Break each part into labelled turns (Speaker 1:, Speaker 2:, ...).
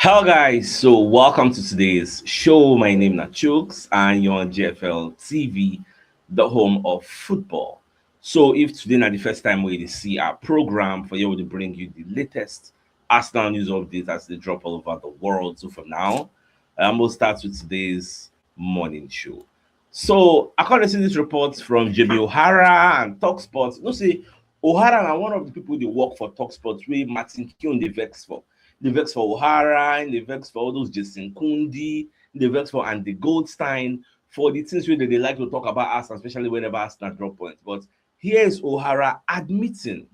Speaker 1: Hello guys, so welcome to today's show. My name is CHUKS and you're on GFL TV, the home of football. So if today not the first time we see our program for you to bring you the latest Arsenal news updates as they drop all over the world. So for now, I'm going to start with today's morning show. So according to this report from Jamie O'Hara and TalkSport, say O'Hara are one of the people they work for TalkSport, where Martin Keane the vex for. The vex for O'Hara, the vex for all those Jason Kundi, the vex for Andy Goldstein, for the things where they like to talk about us, especially whenever Arsenal drop points. But here is O'Hara admitting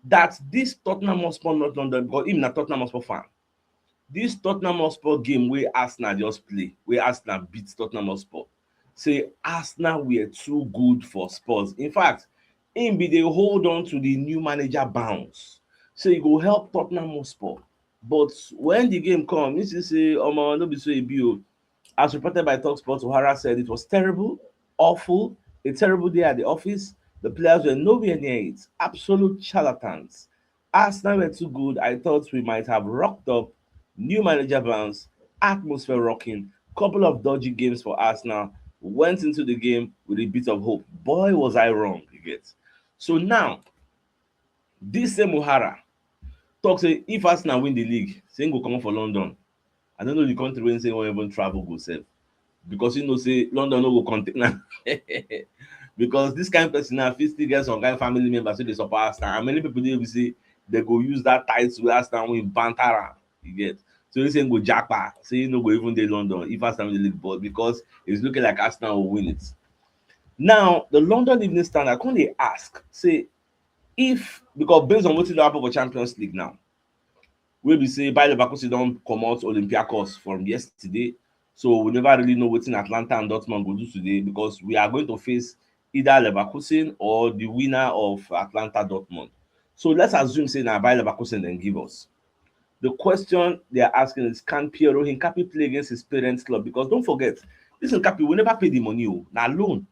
Speaker 1: that this Tottenham Hotspur not London, because him a Tottenham Hotspur fan. This Tottenham Hotspur game where Arsenal just play, where Arsenal beats Tottenham Hotspur, say Arsenal were too good for Spurs. In fact, him be they hold on to the new manager bounce. So he go help Tottenham Hotspur. But when the game come, you see say, no be so e be o. As reported by TalkSport, O'Hara said it was terrible, awful, a terrible day at the office. The players were nowhere near it. Absolute charlatans. Arsenal were too good. I thought we might have rocked up. New manager bounce, atmosphere rocking, couple of dodgy games for Arsenal. Went into the game with a bit of hope. Boy, was I wrong, you get. So now, this same O'Hara talk say if Arsenal win the league, say him go comot for London. I don't know the country wey say wan even travel go sef, because you know say London no go contain am. Because this kind of person now fit still get some kind family members wey dey support Arsenal, and many people dey be say they go use that title wey Arsenal win banter am, you get. So he say him go japa, say he no go even dey London if Arsenal win the league, but because it's looking like Arsenal will win it. Now the London Evening Standard come dey ask say if, because based on wetin don happen for Champions League now, wey be say Bayer Leverkusen don comot Olympiacos from yesterday, so we never really know wetin Atlanta and Dortmund go do today, because we are going to face either Leverkusen or the winner of Atlanta Dortmund. So let's assume say na Bayer Leverkusen dem give us. The question they are asking is, can Piero Hincapi play against his parents' club? Because don't forget, this Hincapi will never pay the money, na loan.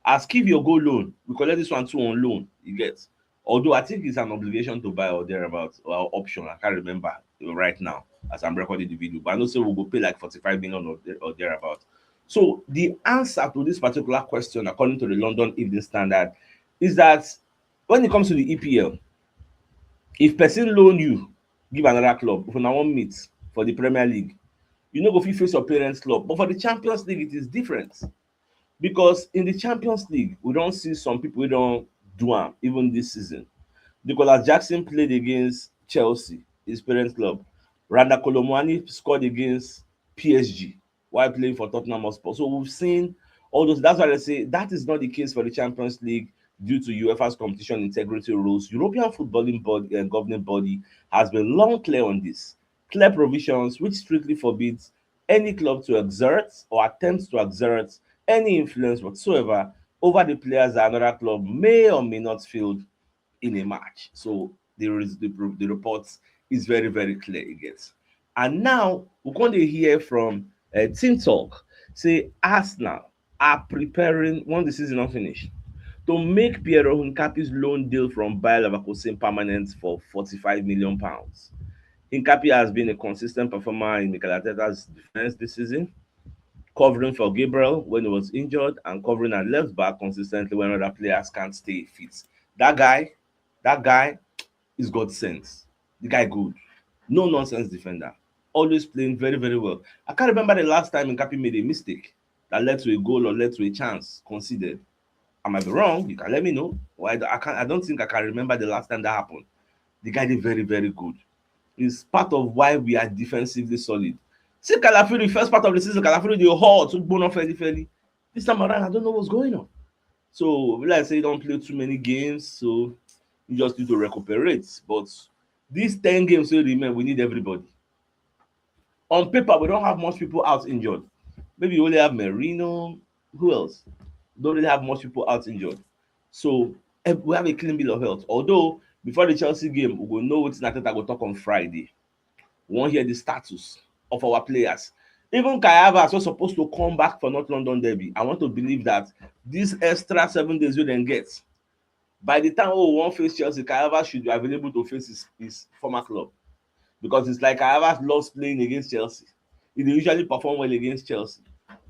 Speaker 1: As give your go loan, we collect this one too on loan, you get. Although I think it's an obligation to buy or thereabout, or option, I can't remember right now as I'm recording the video, but I know say we'll go pay like 45 million or thereabout. So the answer to this particular question, according to the London Evening Standard, is that when it comes to the EPL, if person loan you, give another club, if una wan meet for the Premier League, you no go fit face your parents' club. But for the Champions League, it is different. Because in the Champions League, we don see some people wey don do am even this season. Nicolas Jackson played against Chelsea, his parent club. Randa Kolo Muani scored against PSG while playing for Tottenham Hotspur. So we've seen all those. That's why I say that is not the case for the Champions League due to UEFA's competition integrity rules. European footballing body and governing body has been long clear on this. Clear provisions which strictly forbids any club to exert or attempt to exert any influence whatsoever over the players that another club may or may not field in a match. So the report is very, very clear, it gets. And now we're going to hear from Team Talk say Arsenal are preparing, once the season is finished, to make Piero Hincapi's loan deal from Bayer Leverkusen permanent for £45 million. Hincapi has been a consistent performer in Mikel Arteta's defense this season, covering for Gabriel when he was injured and covering at left back consistently when other players can't stay fit. That guy is God sense. The guy good. No nonsense defender. Always playing very, very well. I can't remember the last time Nkapi made a mistake that led to a goal or led to a chance conceded. I might be wrong. You can let me know. Why I don't think I can remember the last time that happened. The guy did very, very good. It's part of why we are defensively solid. See Calafuri, first part of the season, Calafuri dey hot, took bone off fairly. This time around, I don't know what's going on. So, like I say, you don't play too many games, so you just need to recuperate. But these 10 games wey remain, we need everybody. On paper, we don't have much people out injured. Maybe you only have Merino. Who else? Don't really have much people out injured. So we have a clean bill of health. Although before the Chelsea game, we will know what Arteta go talk on Friday. We wan hear the status of our players. Even Kai Havertz was supposed to come back for North London derby. I want to believe that this extra 7 days wey dem get, by the time we wan face Chelsea, Kai Havertz should be available to face his former club. because it's like I ever lost playing against Chelsea. He usually perform well against Chelsea.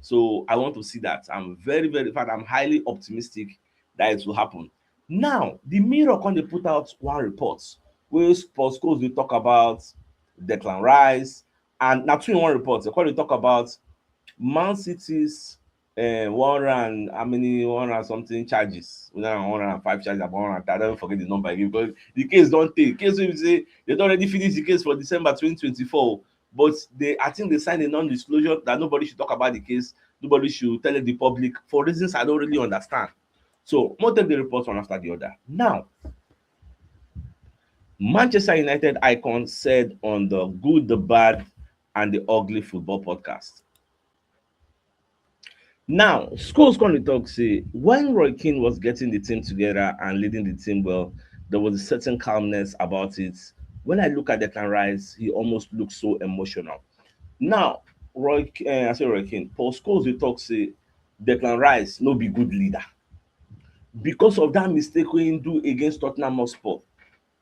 Speaker 1: So I want to see that. I'm very, very, in fact, I'm highly optimistic that it will happen. Now, the Mirror can they put out one report where sports schools will talk about Declan Rice, and now two in one report. They call they talk about Man City's 100 and how many 100 and something charges, 105 charges, about 100. I don't forget the number again because the case don't take. Case wey be say they don already finish the case for December 2024, but I think they signed a non-disclosure that nobody should talk about the case, nobody should tell the public for reasons I don't really understand. So more take the report one after the other. Now, Manchester United icon said on the Good, the Bad, and the Ugly Football podcast. Now, schools come to talk say when Roy Keane was getting the team together and leading the team well, there was a certain calmness about it. When I look at Declan Rice, he almost looks so emotional. Now, I say Roy Keane, Paul Scholes dey talk say Declan Rice no be good leader because of that mistake wey he do against Tottenham Hotspur,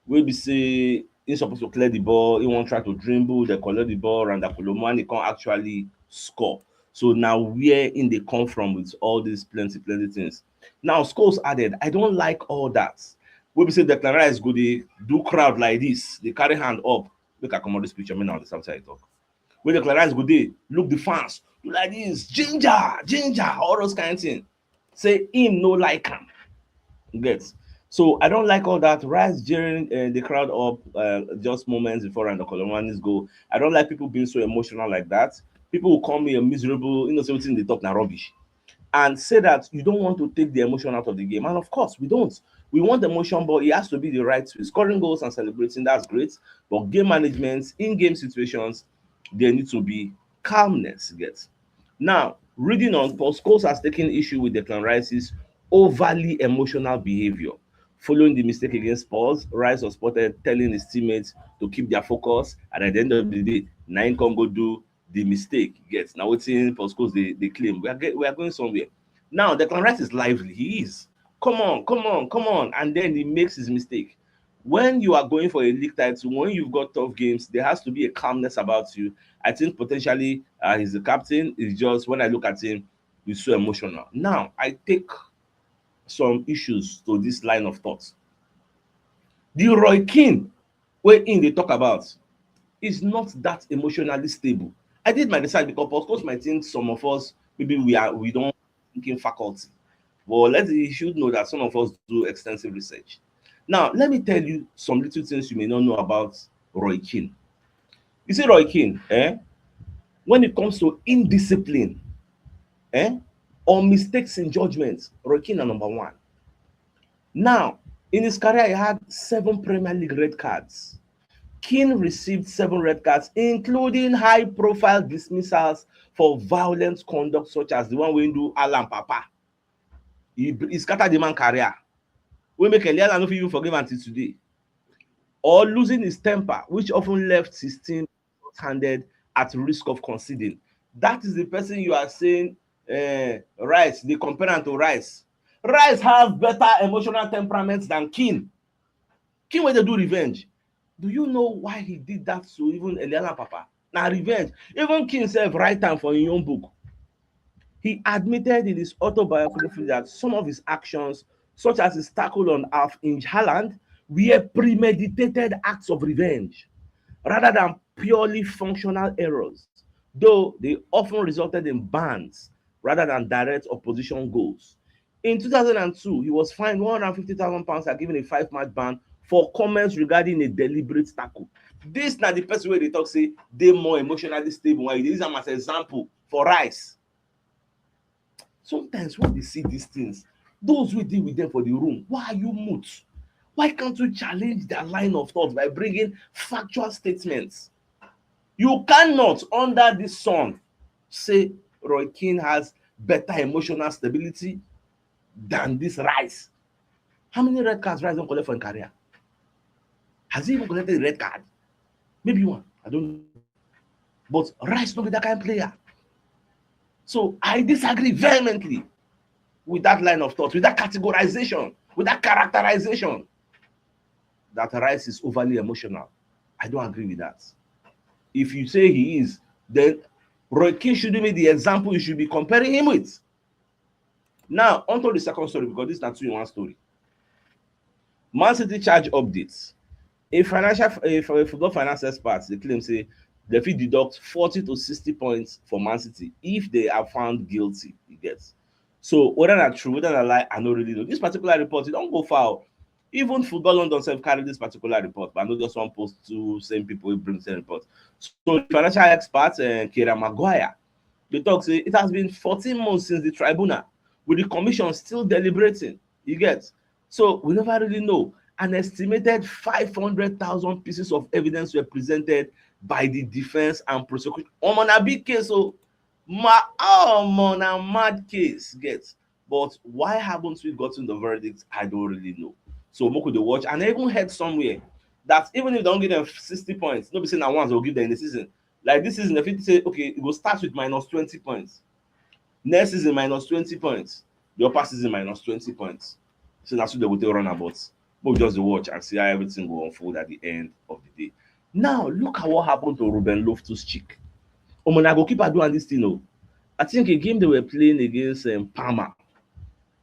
Speaker 1: wey be say he suppose to clear the ball, he wan try to dribble, dey collect the ball, and Kolomo, and he can't actually score. So now where in they come from with all these plenty things. Now Scholes added, I don't like all that. Wey be say Declan Rice go dey do crowd like this, dey carry hand up. Make I comot this picture, make I understand wetin I talk. Wey Declan Rice go dey look the fans, do like this, ginger, all those kind of thing. Say him no like am. Get. So I don't like all that. Rice jeering the crowd up just moments before and the Colomani's goal. I don't like people being so emotional like that. People will call me a miserable, something they talk now rubbish, and say that you don't want to take the emotion out of the game. And of course, we don't. We want emotion, but it has to be the right way. Scoring goals and celebrating, that's great. But game management, in-game situations, there needs to be calmness. Get. Now, reading on, Paul Scholes has taken issue with Declan Rice's overly emotional behavior. Following the mistake against Spurs, Rice was spotted telling his teammates to keep their focus, and at the end of the day, na him come go do the mistake. Yes, now wetin Paul Scholes they claim we are going somewhere. Now Declan Rice is lively. He is. Come on, and then he makes his mistake. When you are going for a league title, when you've got tough games, there has to be a calmness about you. I think potentially he's the captain. It's just when I look at him, he's so emotional. Now I take some issues to this line of thought. The Roy Keane wey in they talk about is not that emotionally stable. I did my research because of course might think some of us maybe we don't thinking faculty. But you should know that some of us do extensive research. Now, let me tell you some little things you may not know about Roy Keane. You see, Roy Keane, when it comes to indiscipline, or mistakes in judgment, Roy Keane are number one. Now, in his career, he had 7 Premier League red cards. Keane received 7 red cards, including high-profile dismissals for violent conduct, such as the one wey do Alan Papa. He scattered the man career. We make Eliana no fit even forgive until today. Or losing his temper, which often left his team handed at risk of conceding. That is the person you are saying, Rice, they compare him to Rice. Rice have better emotional temperaments than Keane. Keane wey dey do revenge. Do you know why he did that to even Eliana Papa? Now revenge. Even Keane sef write am for his own book. He admitted in his autobiography that some of his actions, such as his tackle on half-inch Haaland, were premeditated acts of revenge rather than purely functional errors, though they often resulted in bans rather than direct opposition goals. In 2002, he was fined £150,000 and given a 5-match ban for comments regarding a deliberate tackle. This na the person wey dey talk say dey more emotionally stable, when you use am as an example for Rice. Sometimes when they see these things, those wey dey with them for the room, why are you mute? Why can't you challenge their line of thought by bringing factual statements? You cannot, under this sun, say Roy Keane has better emotional stability than this Rice. How many red cards Rice don collect for him career? Has he even collected a red card? Maybe one, I don't know. But Rice no be that kind of player. So I disagree vehemently with that line of thought, with that categorization, with that characterization that Rice is overly emotional. I don't agree with that. If you say he is, then Roy Keane shouldn't be the example you should be comparing him with. Now, onto the second story, because this is not two in one story. Man City charge updates. A football finance expert they claim say they fit deduct 40 to 60 points for Man City if they are found guilty. You get. So whether na true, whether na lie, I no really know. This particular report, e don go far. Even Football London sef carry this particular report, but I no just wan post two same people wey bring same report. So the financial expert, Kieran Maguire, dey talk say it has been 14 months since the tribunal, with the commission still deliberating. You get. So we never really know. An estimated 500,000 pieces of evidence were presented by the defense and prosecution. Omo na big case o. Omo na mad case get. But why haven't we gotten the verdict? I don't really know. So make we dey watch. And I even heard somewhere that even if they don't give them 60 points, no be say na once they will give them in the season. Like this season, they fit say, okay, it will start with minus 20 points. Next season, minus 20 points. The upper season, minus 20 points. So that's what they will take run about. But we just watch and see how everything will unfold at the end of the day. Now, look at what happened to Ruben Loftus-Cheek. Omo na goalkeeper doing this thing o. I think a game they were playing against Parma,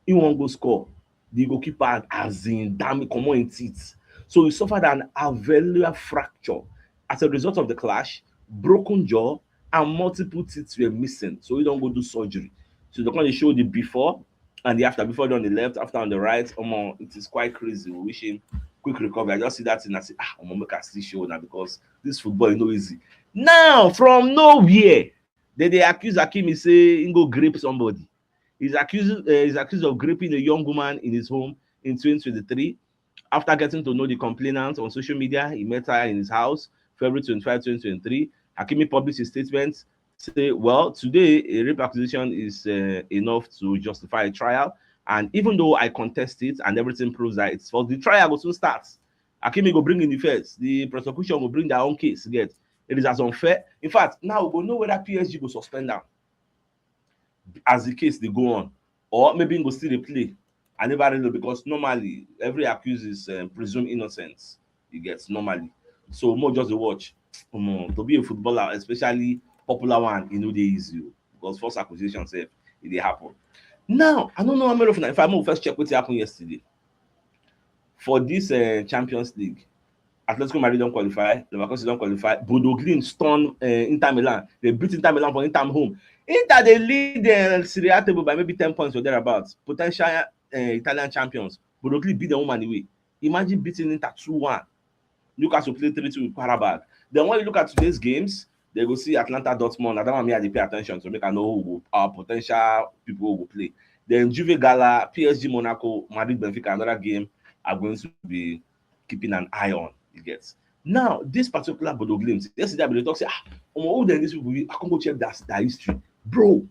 Speaker 1: he wan go score. The goalkeeper as in damn comot im teeth. So he suffered an alveolar fracture as a result of the clash, broken jaw, and multiple teeth were missing. So he don go do surgery. So they come show the before and the after. Before on the left, after on the right. Omo, it is quite crazy. We wish him quick recovery. I just see that thing and say, omo, make I still show now because this football is no easy. Now, from nowhere, they accuse Hakimi say he go grape somebody. He's accused of raping a young woman in his home in 2023. After getting to know the complainant on social media, he met her in his house, February 25, 2023. Hakimi published his statement, say, well, today a rape accusation is enough to justify a trial. And even though I contest it and everything proves that it's false, the trial will soon start. Hakimi go bring in the first. The prosecution will bring their own case. Get it is as unfair. In fact, now we go know whether PSG will suspend them as the case they go on, or maybe he go still dey play. I never really know because normally every accused is presumed innocent. You get normally. So more just dey watch. To be a footballer, especially popular one, e no dey easy because false accusation sef e dey happen. Now I don't know how many of una. If I move first check wetin happen yesterday for this Champions League. Atletico Madrid don't qualify, Leverkusen don't qualify. Bodo Glimt stun Inter Milan. They beat Inter Milan for Inter home. Inter they lead the Serie A table by maybe 10 points or thereabouts. Potential Italian champions. Bodo Glimt beat the woman away. Imagine beating Inter 2-1. Newcastle play 3-2 with Qarabag. Then when you look at today's games, they go see Atlanta Dortmund. I don't want me to pay attention to make I know who our potential people who will play. Then Juve Gala, PSG Monaco, Madrid Benfica, another game are going to be keeping an eye on. You get. Now, this particular Bodo Glimt, yesterday they talk say, who then these people? I can go check that history. Bro,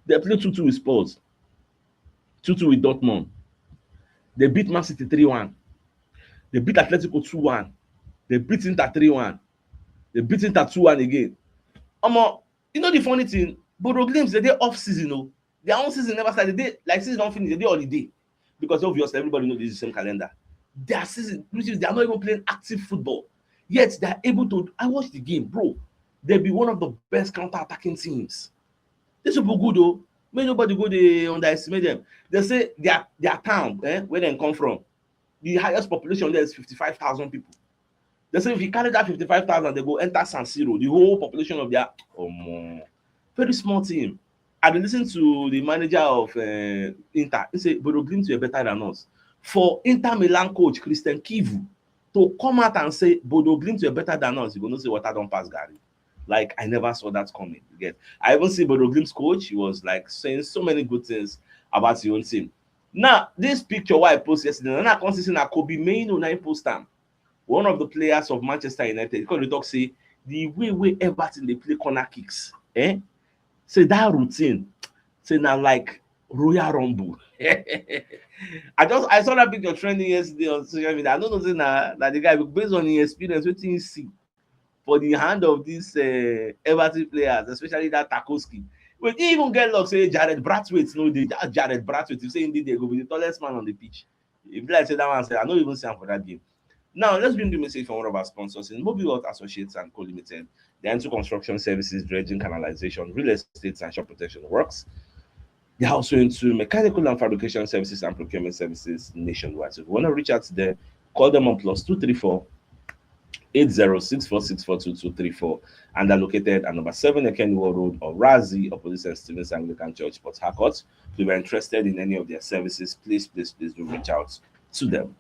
Speaker 1: they play 2-2 with Spurs, 2-2 with Dortmund. They beat Man City 3-1. They beat Atletico 2-1. They beat Inter 3-1. They beat Inter 2-1 again. You know the funny thing? Bodo Glimt, they off season, no. Their own season never started. They like season don't finish, they holiday. Because obviously everybody knows this is the same calendar. Their season, they are not even playing active football. Yet they are able to. I watched the game, bro. They'll be one of the best counter-attacking teams. These people good though. May nobody go they underestimate them. They say their town, where they come from, the highest population there is 55,000 people. They say if you carry that 55,000, they go enter San Siro. The whole population of their very small team. I been listening to the manager of Inter. He say Bodo Glimt were better than us. For Inter Milan coach Christian Kivu to come out and say Bodo Glimt were better than us, you go know say water don't pass Gary. Like I never saw that coming. Again, I even see Bodo Glimt's coach. He was like saying so many good things about his own team. Now this picture what I posted yesterday, and I can see that Kobe Mainoo na post am. One of the players of Manchester United, because they talk say the way Everton they play corner kicks, say that routine, say now like Royal Rumble. I saw that picture trending yesterday on social media. I don't know say that the guy based on his experience, what he see for the hand of these Everton players, especially that Tarkowski. When he even get luck, say Jared Brathwaite, no, that Jared Brathwaite, you say indeed they go be the tallest man on the pitch. If like say that one say, I don't even see him for that game. Now, let's bring the message from one of our sponsors in Mobile World Associates and Co. Limited. They are into construction services, dredging, canalization, real estate, and shop protection works. They are also into mechanical and fabrication services and procurement services nationwide. So if you want to reach out to them, call them on +234 8064642234, and they're located at number 7 Ekenwo Road or Razi, opposite St. Stephen's Anglican Church, Port Harcourt. If you are interested in any of their services, please do reach out to them.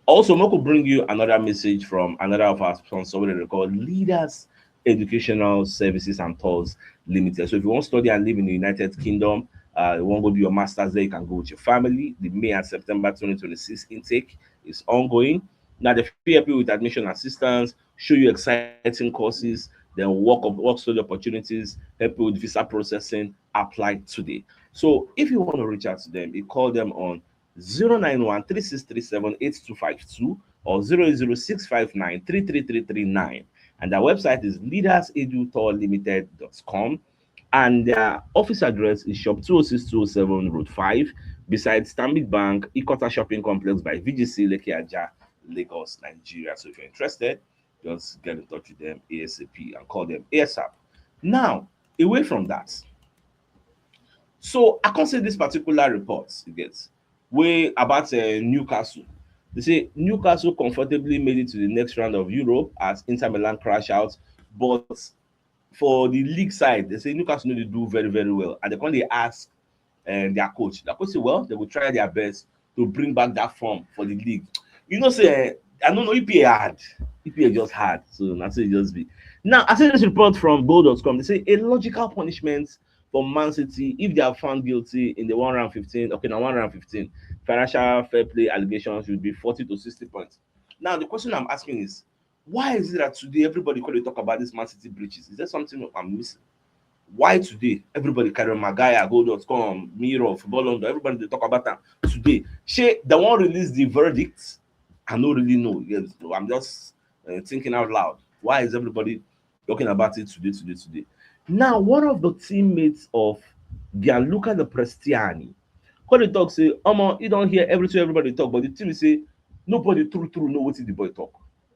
Speaker 1: Also, Moko bring you another message from another of our sponsors, what they call Leaders Educational Services and Tours Limited. So if you want to study and live in the United Kingdom, you want to go do your master's there, you can go with your family. The May and September 2026 intake is ongoing. Now, the FEB with admission assistance, show you exciting courses, then work study opportunities, help you with visa processing, apply today. So if you want to reach out to them, you call them on 091 or 00659 and their website is leadersedutourlimited.com, and their office address is shop 206-207 road 5 beside Stanbic Bank Ikota Shopping Complex by VGC Lekki Aja, Lagos, Nigeria. So if you're interested, just get in touch with them ASAP and call them ASAP. Now, away from that, so I can say this particular report you get way about Newcastle. They say Newcastle comfortably made it to the next round of Europe as Inter Milan crash out, but for the league side, they say Newcastle need to do very, very well. And they ask their coach. Their coach say, well, they will try their best to bring back that form for the league. You know, say I don't know, EPA hard. EPA just hard. So that's it just be. Now, I see this report from Goal.com. They say a logical punishment for Man City if they are found guilty in the 1 round 15. Okay, now 1 round 15. Financial fair play allegations should be 40 to 60 points. Now, the question I'm asking is, why is it that today everybody call talk about this Man City breaches? Is there something I'm missing? Why today everybody carry Magaya, Goal.com, Mirror, Football London, everybody they talk about that today? She the one release the verdict. I don't really know. Yes, I'm just thinking out loud. Why is everybody talking about it today? Now, one of the teammates of Gianluca De Prestiani, when they talk, say, you don't hear everything everybody talk, but the team say, nobody true know what the boy talk.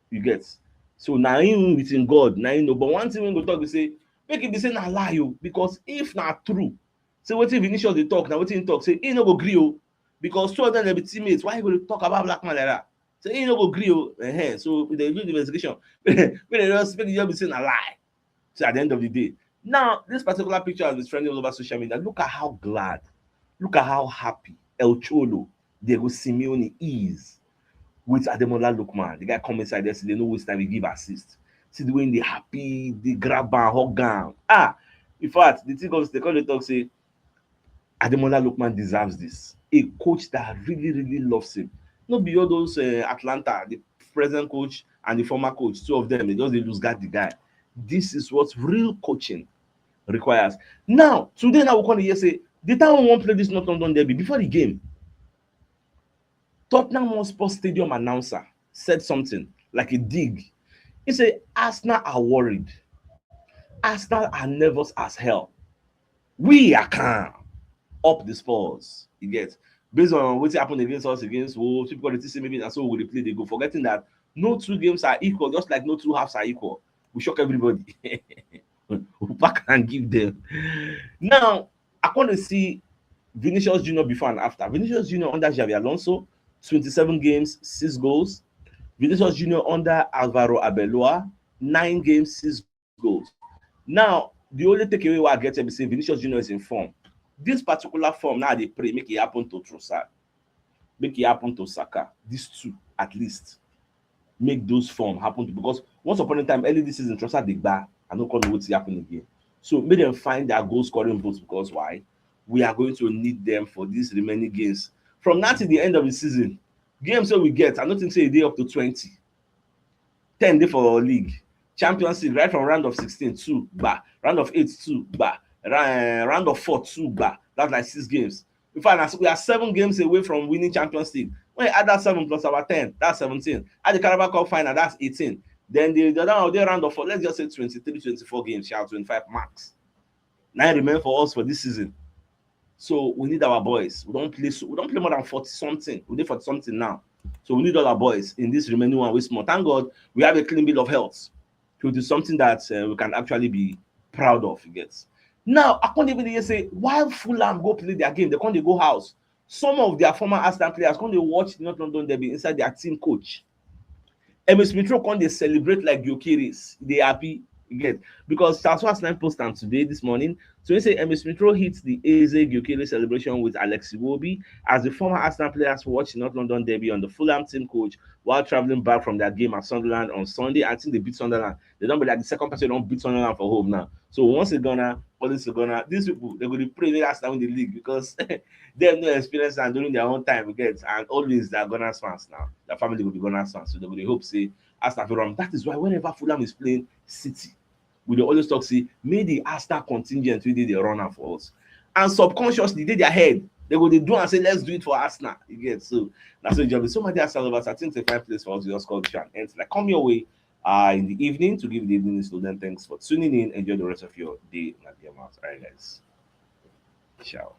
Speaker 1: You get? So now him within God, now you know. But one thing when go talk, we say, make it be say na lie you, because if not true, say what if Vinicius they talk, now what he talk, say he no go gree you, because two of them they be teammates. Why you going to talk about black man like that? So he no go gree you. So they do the investigation. When they just make the be saying a lie. So at the end of the day, now this particular picture has been trending all over social media. Look at how glad, look at how happy El Cholo, Diego Simeone is with Ademola Lookman. The guy come inside there, so they know which time he give assist. See the way they happy, they grab and hug am. In fact, the thing goes, they call the talk say Ademola Lookman deserves this. A coach that really, really loves him. Not be all those Atlanta, the present coach and the former coach, two of them, they just they lose guard the guy. This is what real coaching requires. Now, today now we come here say the time we won't play this North London derby before the game. Tottenham Hotspur Stadium announcer said something like a dig. He said, Arsenal are worried. Arsenal are nervous as hell. We are calm. Up the Spurs. You get? Based on what happened against us, against Wolves, people going to say maybe that's how we play, they go. Forgetting that no two games are equal, just like no two halves are equal. We shock everybody. We back and give them. Now, I want to see Vinicius Junior before and after. Vinicius Junior under Xavi Alonso, 27 games, 6 goals. Vinicius Junior under Alvaro Arbeloa, 9 games, 6 goals. Now, the only takeaway I get is say Vinicius Junior is in form. This particular form now they pray make it happen to Trossard, make it happen to Saka. These two at least make those form happen to, because once upon a time early this season Trossard dey gba, I no know what's happen again. So make them find their goal scoring votes, because why? We are going to need them for these remaining games from now to the end of the season. Games that we get, I don't think say a day up to 20, 10 day for our league. Champions League right from round of 16 2 bah, round of 8 2 bah, round of 4 2 bah. That's like 6 games. In fact, we are 7 games away from winning Champions League. When you add that 7 plus our 10, that's 17. Add the Carabao Cup final, that's 18. Then the other round of 4, let's just say 23 24 games, 25 max. 9 remain for us for this season. So we need our boys. We don't play more than 40 something. We did 40 something now. So we need all our boys in this remaining one with small. Thank God we have a clean bill of health. So it is something that we can actually be proud of. You get. Now, I can't even say while Fulham go play their game, they can't go house. Some of their former Arsenal players can't they watch North London Derby inside their team coach. Ms. Mitro come dey celebrate like Gyökeres. They happy, you get, because Charles Arsenal post am today this morning. So he say Ms. Mitro hits the Eze Gyökeres celebration with Alex Iwobi as the former Arsenal players watch North London Derby on the Fulham team coach while travelling back from their game at Sunderland on Sunday. I think they beat Sunderland. They don't be like the second person don't beat Sunderland for home now. So once a gunner, always a gunner. These people they go to pray they Arsenal win the league because they have no experience and during their own time, you get, and always they're Gunners fans now. Their family will be Gunners fans, so they will hope say Arsenal will run. That is why whenever Fulham is playing City, we dey always talk say may the Arsenal contingent wey dey dey run am for us, and subconsciously dey their head they go dey do am say let's do it for Arsenal. You get, so na so e just be. So my dear Salvador, I think it's a fine place for us to just call the show and end. Like come your way in the evening to give the evening news to them. Thanks for tuning in. Enjoy the rest of your day. All right, guys. Ciao.